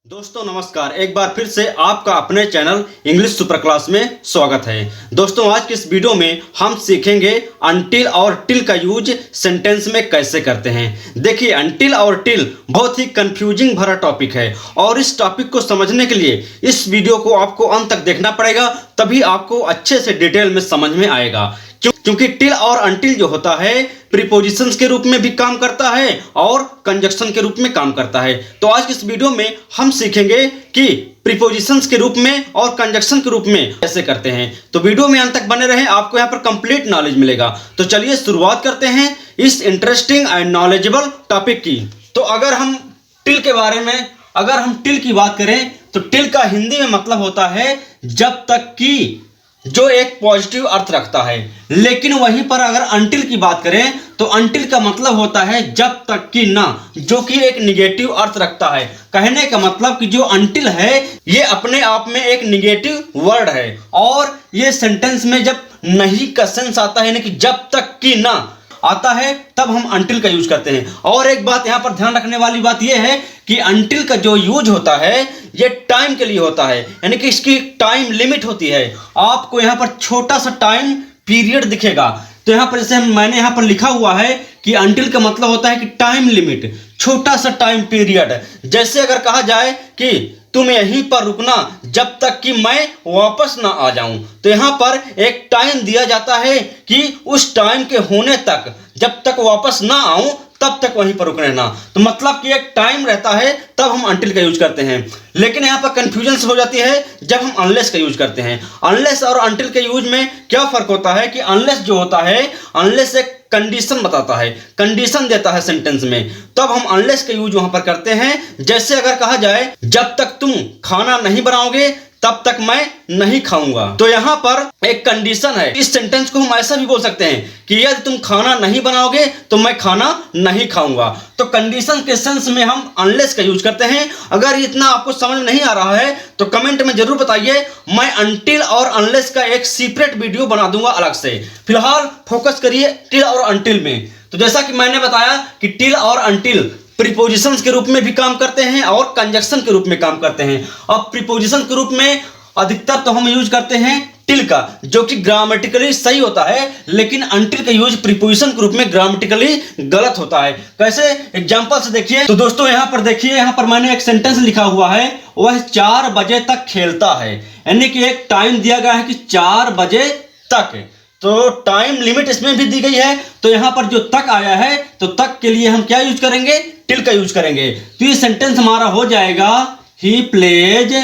दोस्तों नमस्कार। एक बार फिर से आपका अपने चैनल इंग्लिश सुपर क्लास में स्वागत है। दोस्तों आज की इस वीडियो में हम सीखेंगे अनटिल और टिल का यूज सेंटेंस में कैसे करते हैं। देखिए अनटिल और टिल बहुत ही कंफ्यूजिंग भरा टॉपिक है और इस टॉपिक को समझने के लिए इस वीडियो को आपको अंत तक देखना पड़ेगा, तभी आपको अच्छे से डिटेल में समझ में आएगा। क्योंकि टिल और अनटिल जो होता है प्रीपोजिशंस के रूप में भी काम करता है और कंजक्शन के रूप में काम करता है। तो आज की इस वीडियो में हम सीखेंगे कि प्रीपोजिशंस के रूप में और कंजक्शन के रूप में कैसे करते हैं। तो वीडियो में अंत तक बने रहें, आपको यहाँ पर कंप्लीट नॉलेज मिलेगा। तो चलिए शुरुआत करते हैं इस इंटरेस्टिंग एंड नॉलेजेबल टॉपिक की। तो अगर हम टिल की बात करें तो टिल का हिंदी में मतलब होता है जब तक कि, जो एक पॉजिटिव अर्थ रखता है। लेकिन वहीं पर अगर अनटिल की बात करें तो अनटिल का मतलब होता है जब तक कि ना, जो कि एक निगेटिव अर्थ रखता है। कहने का मतलब कि जो अनटिल है ये अपने आप में एक निगेटिव वर्ड है और ये सेंटेंस में जब नहीं का सेंस आता है, यानी कि जब तक कि ना आता है, तब हम अनटिल का यूज करते हैं। और एक बात यहाँ पर ध्यान रखने वाली बात यह है कि अनटिल का जो यूज होता है ये टाइम के लिए होता है, यानी कि इसकी टाइम लिमिट होती है। आपको यहाँ पर छोटा सा टाइम पीरियड दिखेगा, तो यहाँ पर जैसे मैंने यहाँ पर लिखा हुआ है कि अनटिल का मतलब होता है कि टाइम लिमिट, छोटा सा टाइम पीरियड। जैसे अगर कहा जाए कि तुम यहीं पर रुकना जब तक कि मैं वापस ना आ जाऊं, तो यहाँ पर एक टाइम दिया जाता है कि उस टाइम के होने तक, जब तक वापस ना आऊं तब तक वहीं पर रुक रहना। तो मतलब कि एक टाइम रहता है, तब हम अनटिल का यूज करते हैं। लेकिन यहाँ पर कंफ्यूजन हो जाती है जब हम अनलेस का यूज करते हैं। अनलेस और अनटिल के यूज में क्या फर्क होता है कि अनलेस जो होता है, अनलेस एक कंडीशन बताता है, कंडीशन देता है सेंटेंस में, तब हम अनलेस का यूज वहां पर करते हैं। जैसे अगर कहा जाए जब तक तुम खाना नहीं बनाओगे तब तक मैं नहीं खाऊंगा, तो यहाँ पर एक कंडीशन है। इस सेंटेंस को हम ऐसा भी बोल सकते हैं कि यदि तुम खाना नहीं बनाओगे तो मैं खाना नहीं खाऊंगा। तो कंडीशन के सेंस में हम अनलेस का यूज करते हैं। अगर इतना आपको समझ नहीं आ रहा है तो कमेंट में जरूर बताइए, मैं अनटिल और अनलेस का एक सीपरेट वीडियो बना दूंगा अलग से। फिलहाल फोकस करिए टिल और अनटिल में। तो जैसा कि मैंने बताया कि टिल और अनटिल प्रीपोजिशंस के रूप में भी काम करते हैं और कंजक्शन के रूप में काम करते हैं। अब प्रीपोजिशन के रूप में अधिकतर तो हम यूज करते हैं टिल का, जो कि ग्रामेटिकली सही होता है, लेकिन अनटिल का यूज प्रीपोजिशन के रूप में ग्रामेटिकली गलत होता है। कैसे, एग्जांपल से देखिए। तो दोस्तों यहाँ पर देखिए, यहाँ पर मैंने एक सेंटेंस लिखा हुआ है, वह 4 बजे तक खेलता है, यानी कि एक टाइम दिया गया है कि 4 बजे तक। तो टाइम लिमिट इसमें भी दी गई है। तो यहां पर जो तक आया है, तो तक के लिए हम क्या यूज करेंगे, टिल का यूज करेंगे। तो ये सेंटेंस हमारा हो जाएगा ही प्लेज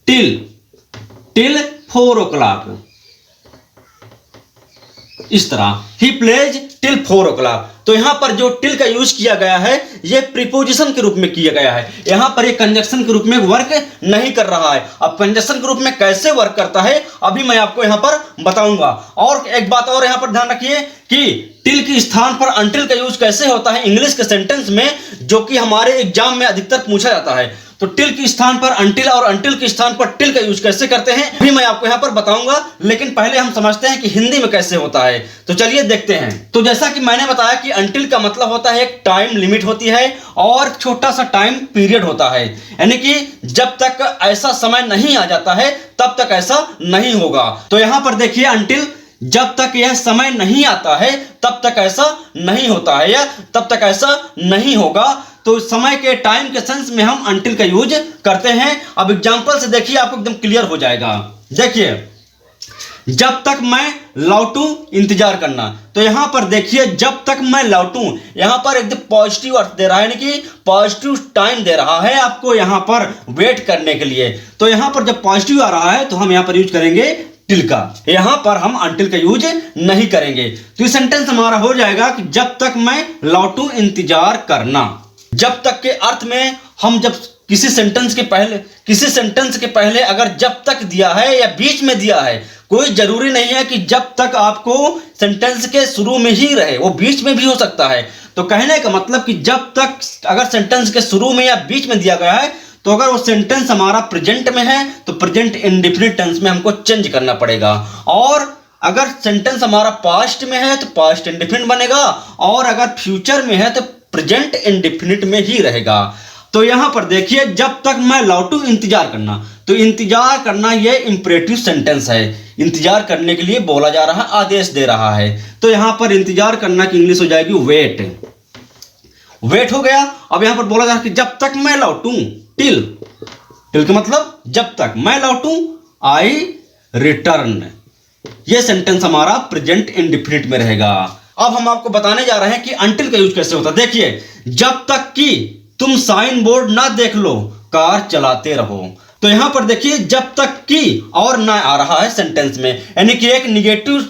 टिल 4 o'clock। इस तरह ही प्लेज टिल 4 o'clock। तो यहां पर जो टिल का यूज किया गया है ये प्रीपोजिशन के रूप में किया गया है। यहां पर ये कंजक्शन के रूप में वर्क नहीं कर रहा है। अब कंजक्शन के रूप में कैसे वर्क करता है अभी मैं आपको यहां पर बताऊंगा। और एक बात और यहां पर ध्यान रखिए कि टिल के स्थान पर अनटिल का यूज कैसे होता है इंग्लिश के सेंटेंस में, जो कि हमारे एग्जाम में अधिकतर पूछा जाता है। तो टिल के स्थान पर अनटिल और अनटिल के स्थान पर टिल का यूज कैसे करते हैं अभी मैं आपको यहां पर बताऊंगा। लेकिन पहले हम समझते हैं कि हिंदी में कैसे होता है। तो चलिए देखते हैं। तो जैसा कि मैंने बताया कि अनटिल का मतलब होता है एक टाइम लिमिट होती है और छोटा सा टाइम पीरियड होता है, यानी कि जब तक ऐसा समय नहीं आ जाता है तब तक ऐसा नहीं होगा। तो यहां पर देखिए अनटिल, जब तक यह समय नहीं आता है तब तक ऐसा नहीं होता है या तब तक ऐसा नहीं होगा। तो समय के टाइम के सेंस में हम अनटिल का यूज करते हैं। अब एग्जांपल से देखिए, आपको एकदम क्लियर हो जाएगा। देखिए, जब तक मैं लौटूं इंतजार करना। तो यहां पर देखिए जब तक मैं लौटूं, यहां पर एकदम पॉजिटिव अर्थ दे रहा है, यानी कि पॉजिटिव टाइम दे रहा है आपको यहां पर वेट करने के लिए। तो यहां पर जब पॉजिटिव आ रहा है तो हम यहां पर यूज करेंगे टिल का, यहां पर हम अनटिल का यूज नहीं करेंगे। तो ये सेंटेंस हमारा हो जाएगा कि जब तक मैं लौटूं इंतजार करना। जब तक के अर्थ में हम जब किसी सेंटेंस के पहले अगर जब तक दिया है या बीच में दिया है, कोई जरूरी नहीं है कि जब तक आपको सेंटेंस के शुरू में ही रहे, वो बीच में भी हो सकता है। तो कहने का मतलब कि जब तक अगर सेंटेंस के शुरू में या बीच में दिया गया है, तो अगर वो सेंटेंस हमारा प्रेजेंट में है तो प्रेजेंट इंडेफिनिट टेंस में हमको चेंज करना पड़ेगा। और अगर सेंटेंस हमारा पास्ट में है तो पास्ट इंडेफिनिट बनेगा, और अगर फ्यूचर में है तो प्रेजेंट इंडेफिनिट में ही रहेगा। तो यहां पर देखिए, जब तक मैं लौटूं इंतजार करना, तो इंतजार करना ये इंपरेटिव सेंटेंस है। इंतजार करने के लिए बोला जा रहा है, आदेश दे रहा है। तो यहां पर इंतजार करना की इंग्लिश हो जाएगी वेट। वेट हो गया। अब यहां पर बोला जा रहा है कि जब तक मैं लौटूं, टिल। टिल का मतलब जब तक मैं लौटूं, आई रिटर्न। ये सेंटेंस हमारा प्रेजेंट इंडेफिनिट में रहेगा। अब हम आपको बताने जा रहे हैं कि अनटिल का यूज कैसे होता है। देखिए, जब तक कि तुम साइन बोर्ड ना देख लो, कार चलाते रहो। तो यहां पर देखिए, जब तक कि और ना आ रहा है सेंटेंस में, यानी कि एक निगेटिव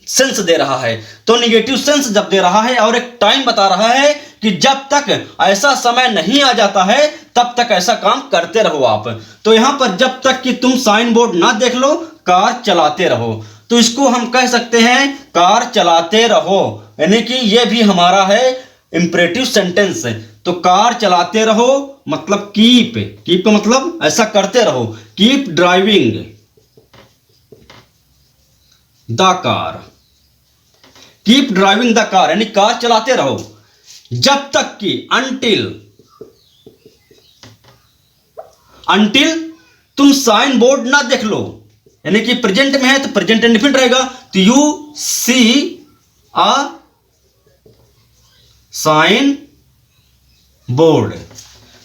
सेंस दे रहा है। तो निगेटिव सेंस जब दे रहा है और एक टाइम बता रहा है कि जब तक ऐसा समय नहीं आ जाता है तब तक ऐसा काम करते रहो आप। तो यहां पर जब तक कि तुम साइन बोर्ड ना देख लो, कार चलाते रहो। तो इसको हम कह सकते हैं कार चलाते रहो, यानी कि यह भी हमारा है इंपरेटिव सेंटेंस। तो कार चलाते रहो मतलब कीप। कीप का मतलब ऐसा करते रहो। Keep driving the car. Keep driving the car यानी कार चलाते रहो जब तक कि अंटिल तुम साइन बोर्ड ना देख लो, यानी कि प्रेजेंट में है तो प्रेजेंट इंडेफिनिट रहेगा। तो you see a sign board.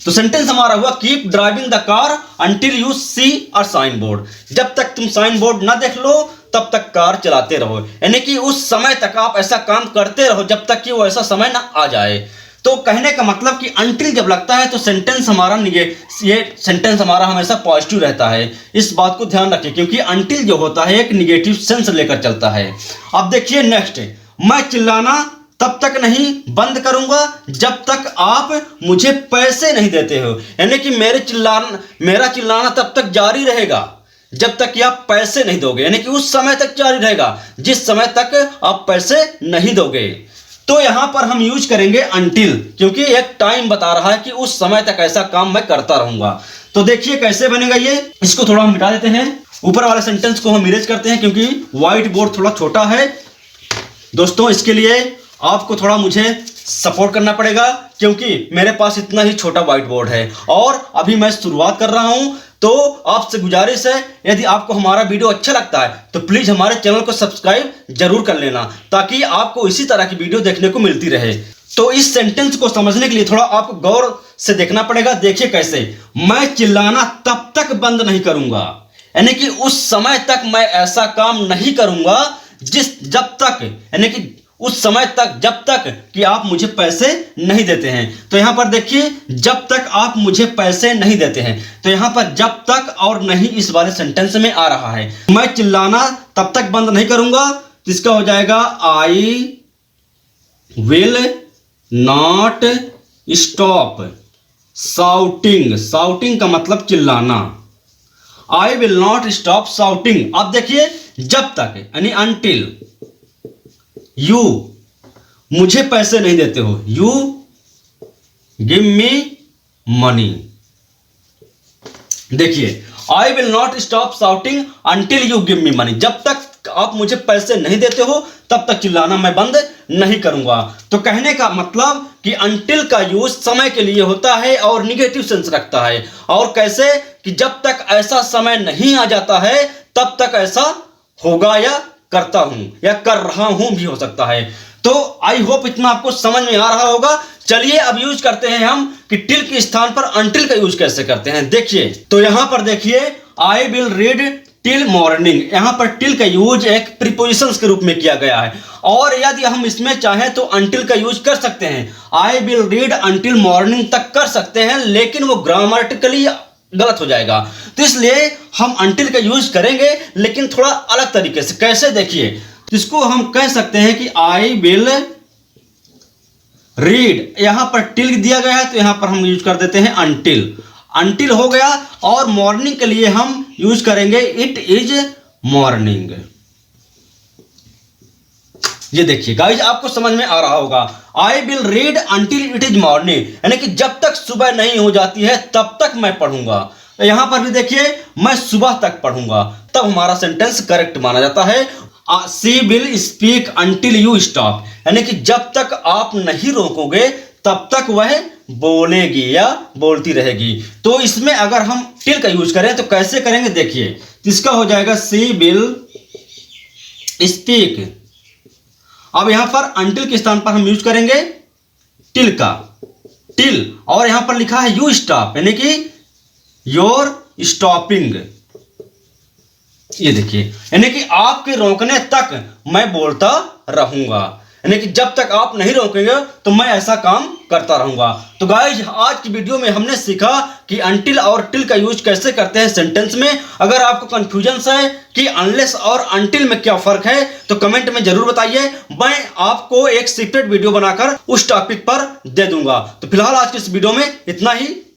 तो सेंटेंस हमारा हुआ keep driving the car until you see a sign board. जब तक तुम साइन बोर्ड ना देख लो तब तक कार चलाते रहो, यानी कि उस समय तक आप ऐसा काम करते रहो जब तक कि वो ऐसा समय ना आ जाए। तो कहने का मतलब कि अंटिल जब लगता है तो सेंटेंस हमारा ये सेंटेंस हमारा हमेशा पॉजिटिव रहता है। इस बात को ध्यान रखिए, क्योंकि अंटिल जो होता है एक निगेटिव सेंस लेकर चलता है। अब देखिए नेक्स्ट, मैं चिल्लाना तब तक नहीं बंद करूंगा जब तक आप मुझे पैसे नहीं देते हो, यानी कि मेरा चिल्लाना तब तक जारी रहेगा जब तक कि आप पैसे नहीं दोगे, यानी कि उस समय तक जारी रहेगा जिस समय तक आप पैसे नहीं दोगे। तो यहां पर हम यूज करेंगे अंटिल, क्योंकि एक टाइम बता रहा है कि उस समय तक ऐसा काम मैं करता रहूंगा। तो देखिए कैसे बनेगा ये। इसको थोड़ा हम मिटा देते हैं, ऊपर वाले सेंटेंस को हम इरेज करते हैं क्योंकि व्हाइट बोर्ड थोड़ा छोटा है। दोस्तों इसके लिए आपको थोड़ा मुझे सपोर्ट करना पड़ेगा, क्योंकि मेरे पास इतना ही छोटा व्हाइट बोर्ड है और अभी मैं शुरुआत कर रहा हूं। तो आपसे गुजारिश है, यदि आपको हमारा वीडियो अच्छा लगता है तो प्लीज हमारे चैनल को सब्सक्राइब जरूर कर लेना, ताकि आपको इसी तरह की वीडियो देखने को मिलती रहे। तो इस सेंटेंस को समझने के लिए थोड़ा आपको गौर से देखना पड़ेगा। देखिए कैसे, मैं चिल्लाना तब तक बंद नहीं करूंगा, यानी कि उस समय तक मैं ऐसा काम नहीं करूंगा जब तक, यानी कि उस समय तक जब तक कि आप मुझे पैसे नहीं देते हैं। तो यहां पर देखिए, जब तक आप मुझे पैसे नहीं देते हैं, तो यहां पर जब तक और नहीं इस वाले सेंटेंस में आ रहा है। मैं चिल्लाना तब तक बंद नहीं करूंगा, तो इसका हो जाएगा आई will not stop shouting. Shouting का मतलब चिल्लाना। आई विल नॉट स्टॉप शाउटिंग। अब देखिए, जब तक यानी अंटिल यू मुझे पैसे नहीं देते हो, यू गिव मी मनी। देखिए, I will not stop shouting until you give me money. जब तक आप मुझे पैसे नहीं देते हो तब तक चिल्लाना मैं बंद नहीं करूंगा। तो कहने का मतलब कि अंटिल का यूज समय के लिए होता है और निगेटिव सेंस रखता है। और कैसे कि जब तक ऐसा समय नहीं आ जाता है तब तक ऐसा होगा या करता हूं या कर रहा हूं भी हो सकता है। तो आई होप इतना आपको समझ में आ रहा होगा। चलिए अब यूज करते हैं हम कि टिल के स्थान पर अंटिल का यूज कैसे करते हैं। देखिए, तो यहां पर देखिए, I will read till morning. यहां पर टिल का यूज एक प्रीपोजिशंस के रूप में किया गया है, और यदि हम इसमें चाहें तो अंटिल का यूज कर सकते हैं। I will read until morning तक कर सकते हैं, लेकिन वो ग्रामेटिकली गलत हो जाएगा। तो इसलिए हम अंटिल का यूज करेंगे, लेकिन थोड़ा अलग तरीके से। कैसे, देखिए, तो इसको हम कह सकते हैं कि आई विल रीड। यहां पर टिल दिया गया है तो यहां पर हम यूज कर देते हैं अंटिल। अंटिल हो गया, और मॉर्निंग के लिए हम यूज करेंगे इट इज मॉर्निंग। ये देखिए गाइस, आपको समझ में आ रहा होगा। I will read until it is morning, यानी कि जब तक सुबह नहीं हो जाती है तब तक मैं पढ़ूंगा। तो यहां पर भी देखिए, मैं सुबह तक पढ़ूंगा, तब हमारा सेंटेंस करेक्ट माना जाता है। She will speak until you stop, यानी कि जब तक आप नहीं रोकोगे तब तक वह बोलेगी या बोलती रहेगी। तो इसमें अगर हम टिल का यूज करें तो कैसे करेंगे देखिए, इसका हो जाएगा सी विल स्पीक। अब यहां पर अनटिल के स्थान पर हम यूज करेंगे टिल का, टिल, और यहां पर लिखा है यू स्टॉप, यानी कि योर स्टॉपिंग। ये देखिए, यानी कि आपके रोकने तक मैं बोलता रहूंगा, यानी कि जब तक आप नहीं रोकेंगे तो मैं ऐसा काम करता रहूंगा। तो गाइज आज की वीडियो में हमने सीखा कि अनटिल और टिल का यूज कैसे करते हैं सेंटेंस में। अगर आपको कंफ्यूजन है कि अनलेस और अनटिल में क्या फर्क है तो कमेंट में जरूर बताइए, मैं आपको एक सीक्रेट वीडियो बनाकर उस टॉपिक पर दे दूंगा। तो फिलहाल आज की इस वीडियो में इतना ही।